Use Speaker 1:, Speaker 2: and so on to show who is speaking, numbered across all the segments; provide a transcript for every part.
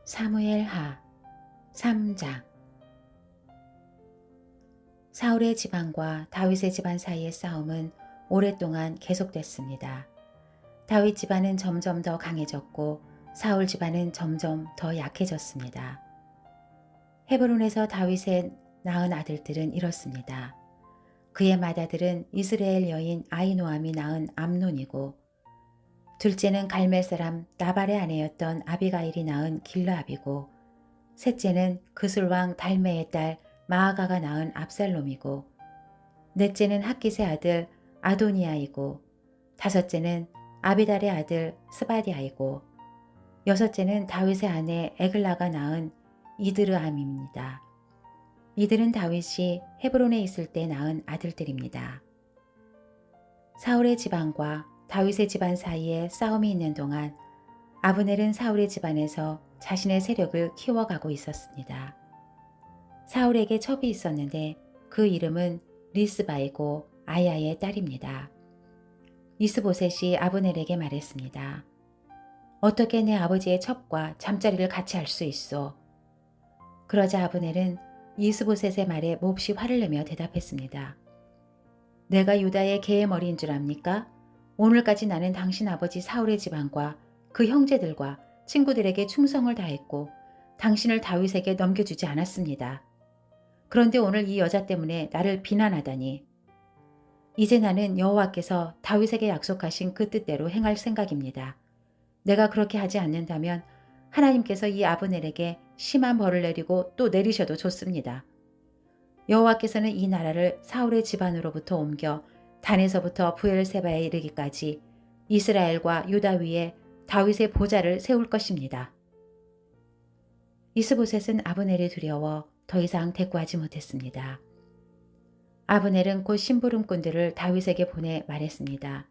Speaker 1: 사무엘하 3장. 사울의 집안과 다윗의 집안 사이의 싸움은 오랫동안 계속됐습니다. 다윗 집안은 점점 더 강해졌고 사울 집안은 점점 더 약해졌습니다. 헤브론에서 다윗의 낳은 아들들은 이렇습니다. 그의 맏아들은 이스라엘 여인 아히노암이 낳은 암논이고, 둘째는 갈멜 사람 나발의 아내였던 아비가일이 낳은 길르압이고, 셋째는 그술왕 달메의 딸 마아가가 낳은 압살롬이고, 넷째는 핫깃의 아들 아도니아이고, 다섯째는 아비달의 아들 스바디아이고, 여섯째는 다윗의 아내 에글라가 낳은 이드르암입니다. 이들은 다윗이 헤브론에 있을 때 낳은 아들들입니다. 사울의 집안과 다윗의 집안 사이에 싸움이 있는 동안 아브넬은 사울의 집안에서 자신의 세력을 키워가고 있었습니다. 사울에게 첩이 있었는데 그 이름은 리스바이고 아야의 딸입니다. 이스보셋이 아브넬에게 말했습니다. 어떻게 내 아버지의 첩과 잠자리를 같이 할 수 있어? 그러자 아브넬은 이스보셋의 말에 몹시 화를 내며 대답했습니다. 내가 유다의 개의 머리인 줄 압니까? 오늘까지 나는 당신 아버지 사울의 집안과 그 형제들과 친구들에게 충성을 다했고 당신을 다윗에게 넘겨주지 않았습니다. 그런데 오늘 이 여자 때문에 나를 비난하다니. 이제 나는 여호와께서 다윗에게 약속하신 그 뜻대로 행할 생각입니다. 내가 그렇게 하지 않는다면 하나님께서 이 아브넬에게 심한 벌을 내리고 또 내리셔도 좋습니다. 여호와께서는 이 나라를 사울의 집안으로부터 옮겨 단에서부터 브엘세바에 이르기까지 이스라엘과 유다 위에 다윗의 보좌를 세울 것입니다. 이스보셋은 아브넬이 두려워 더 이상 대꾸하지 못했습니다. 아브넬은 곧 심부름꾼들을 다윗에게 보내 말했습니다.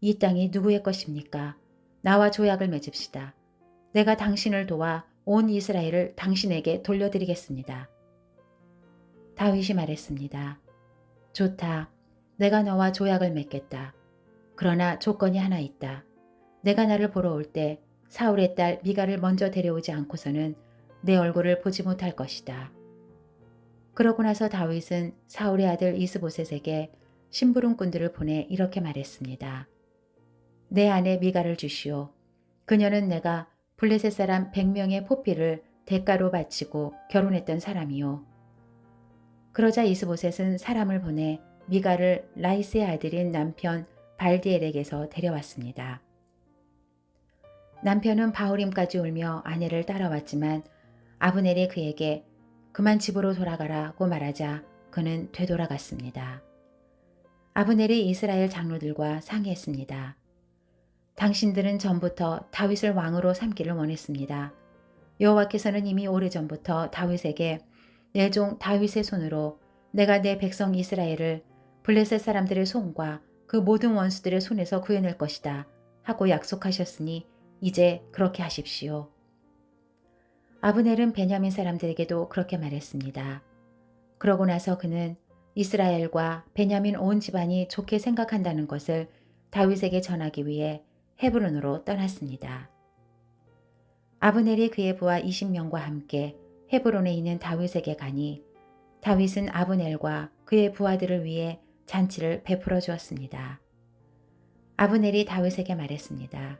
Speaker 1: 이 땅이 누구의 것입니까? 나와 조약을 맺읍시다. 내가 당신을 도와 온 이스라엘을 당신에게 돌려드리겠습니다. 다윗이 말했습니다. 좋다. 내가 너와 조약을 맺겠다. 그러나 조건이 하나 있다. 내가 나를 보러 올 때 사울의 딸 미가를 먼저 데려오지 않고서는 내 얼굴을 보지 못할 것이다. 그러고 나서 다윗은 사울의 아들 이스보셋에게 심부름꾼들을 보내 이렇게 말했습니다. 내 아내 미가를 주시오. 그녀는 내가 블레셋 사람 100명의 포피를 대가로 바치고 결혼했던 사람이요. 그러자 이스보셋은 사람을 보내 미가를 라이스의 아들인 남편 발디엘에게서 데려왔습니다. 남편은 바후림까지 울며 아내를 따라왔지만 아브넬이 그에게 그만 집으로 돌아가라고 말하자 그는 되돌아갔습니다. 아브넬이 이스라엘 장로들과 상의했습니다. 당신들은 전부터 다윗을 왕으로 삼기를 원했습니다. 여호와께서는 이미 오래전부터 다윗에게 내 종 다윗의 손으로 내가 내 백성 이스라엘을 블레셋 사람들의 손과 그 모든 원수들의 손에서 구해낼 것이다 하고 약속하셨으니 이제 그렇게 하십시오. 아브넬은 베냐민 사람들에게도 그렇게 말했습니다. 그러고 나서 그는 이스라엘과 베냐민 온 집안이 좋게 생각한다는 것을 다윗에게 전하기 위해 헤브론으로 떠났습니다. 아브넬이 그의 부하 20명과 함께 헤브론에 있는 다윗에게 가니 다윗은 아브넬과 그의 부하들을 위해 잔치를 베풀어 주었습니다. 아브넬이 다윗에게 말했습니다.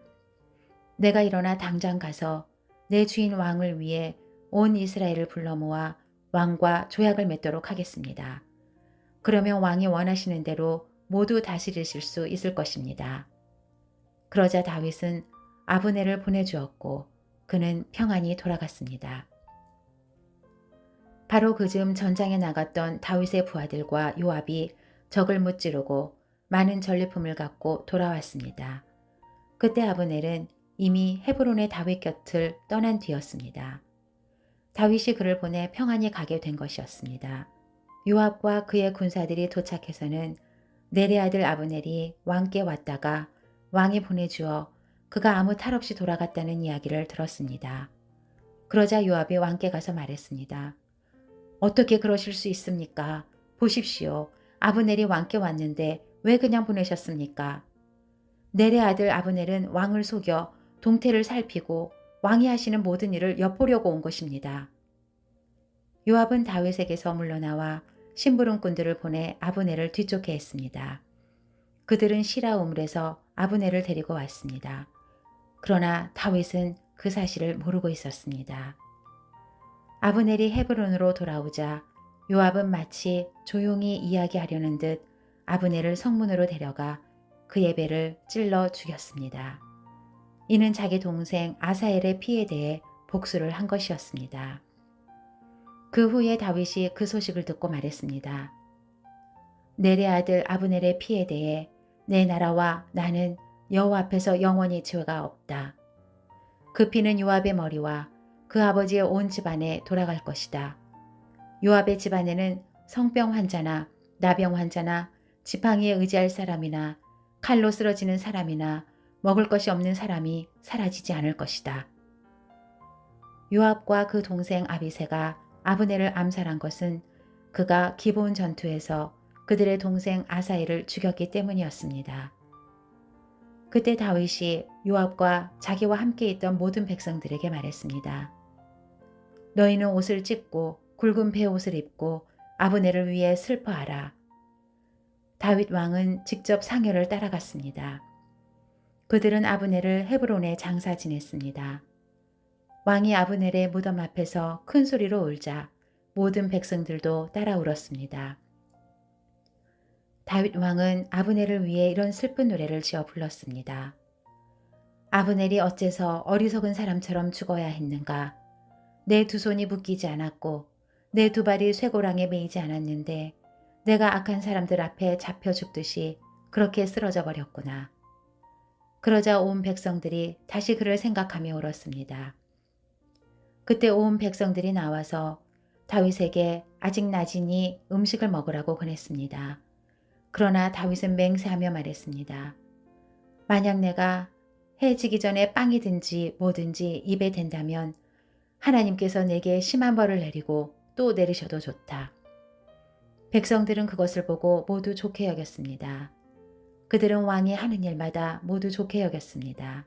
Speaker 1: 내가 일어나 당장 가서 내 주인 왕을 위해 온 이스라엘을 불러 모아 왕과 조약을 맺도록 하겠습니다. 그러면 왕이 원하시는 대로 모두 다스리실 수 있을 것입니다. 그러자 다윗은 아브넬을 보내주었고 그는 평안히 돌아갔습니다. 바로 그즈음 전장에 나갔던 다윗의 부하들과 요압이 적을 무찌르고 많은 전리품을 갖고 돌아왔습니다. 그때 아브넬은 이미 헤브론의 다윗 곁을 떠난 뒤였습니다. 다윗이 그를 보내 평안히 가게 된 것이었습니다. 요압과 그의 군사들이 도착해서는 넬의 아들 아브넬이 왕께 왔다가 왕이 보내주어 그가 아무 탈 없이 돌아갔다는 이야기를 들었습니다. 그러자 요압이 왕께 가서 말했습니다. 어떻게 그러실 수 있습니까? 보십시오. 아브넬이 왕께 왔는데 왜 그냥 보내셨습니까? 넬의 아들 아브넬은 왕을 속여 동태를 살피고 왕이 하시는 모든 일을 엿보려고 온 것입니다. 요압은 다윗에게서 물러나와 심부름꾼들을 보내 아브넬을 뒤쫓게 했습니다. 그들은 시라 우물에서 아브넬을 데리고 왔습니다. 그러나 다윗은 그 사실을 모르고 있었습니다. 아브넬이 헤브론으로 돌아오자 요압은 마치 조용히 이야기하려는 듯 아브넬을 성문으로 데려가 그의 배를 찔러 죽였습니다. 이는 자기 동생 아사엘의 피에 대해 복수를 한 것이었습니다. 그 후에 다윗이 그 소식을 듣고 말했습니다. 넬의 아들 아브넬의 피에 대해 내 나라와 나는 여호와 앞에서 영원히 죄가 없다. 그 피는 요압의 머리와 그 아버지의 온 집안에 돌아갈 것이다. 요압의 집안에는 성병 환자나 나병 환자나 지팡이에 의지할 사람이나 칼로 쓰러지는 사람이나 먹을 것이 없는 사람이 사라지지 않을 것이다. 요압과 그 동생 아비새가 아브넬을 암살한 것은 그가 기브온 전투에서 그들의 동생 아사엘을 죽였기 때문이었습니다. 그때 다윗이 요압과 자기와 함께 있던 모든 백성들에게 말했습니다. 너희는 옷을 찢고 굵은 베옷을 입고 아브넬을 위해 슬퍼하라. 다윗 왕은 직접 상여를 따라갔습니다. 그들은 아브넬을 헤브론에 장사 지냈습니다. 왕이 아브넬의 무덤 앞에서 큰 소리로 울자 모든 백성들도 따라 울었습니다. 다윗 왕은 아브넬을 위해 이런 슬픈 노래를 지어 불렀습니다. 아브넬이 어째서 어리석은 사람처럼 죽어야 했는가? 내 두 손이 묶이지 않았고 내 두 발이 쇠고랑에 매이지 않았는데 내가 악한 사람들 앞에 잡혀 죽듯이 그렇게 쓰러져 버렸구나. 그러자 온 백성들이 다시 그를 생각하며 울었습니다. 그때 온 백성들이 나와서 다윗에게 아직 낮이니 음식을 먹으라고 권했습니다. 그러나 다윗은 맹세하며 말했습니다. 만약 내가 해 지기 전에 빵이든지 뭐든지 입에 댄다면 하나님께서 내게 심한 벌을 내리고 또 내리셔도 좋다. 백성들은 그것을 보고 모두 좋게 여겼습니다. 그들은 왕이 하는 일마다 모두 좋게 여겼습니다.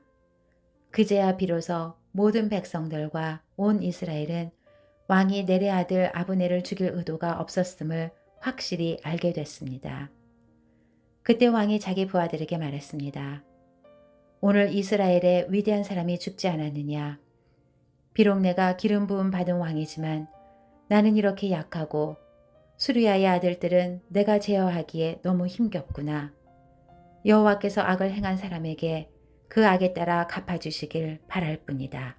Speaker 1: 그제야 비로소 모든 백성들과 온 이스라엘은 왕이 넬의 아들 아브넬을 죽일 의도가 없었음을 확실히 알게 됐습니다. 그때 왕이 자기 부하들에게 말했습니다. 오늘 이스라엘에 위대한 사람이 죽지 않았느냐? 비록 내가 기름 부음 받은 왕이지만 나는 이렇게 약하고 수르야의 아들들은 내가 제어하기에 너무 힘겹구나. 여호와께서 악을 행한 사람에게 그 악에 따라 갚아주시길 바랄 뿐이다.